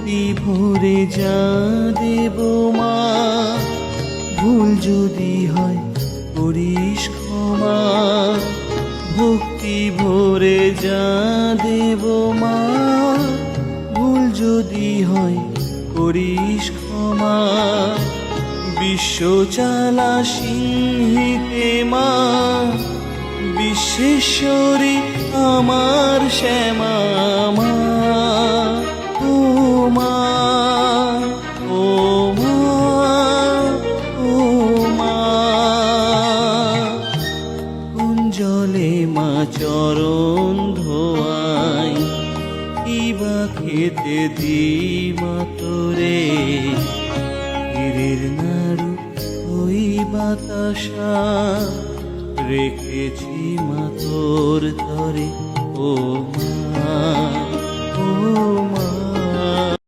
ভক্তি ভরে যা দেব মা, ভুল যদি হয় করিস ক্ষমা। ভক্তি ভরে যা দেব মা, ভুল যদি হয় করিস ক্ষমা। বিশ্ব চালা সিংহিতে মা, বিশ্বেশ্বরী আমার শ্যামা মা। ও মা, ও মা, ও মা। কোন জলে মা চরণ ধোয়াই, কিবা খেতে দি মা তোরে। তীরের নাড়ু ওই বাতাসা, রেখেছি মা তোর তরে। ও মা, ও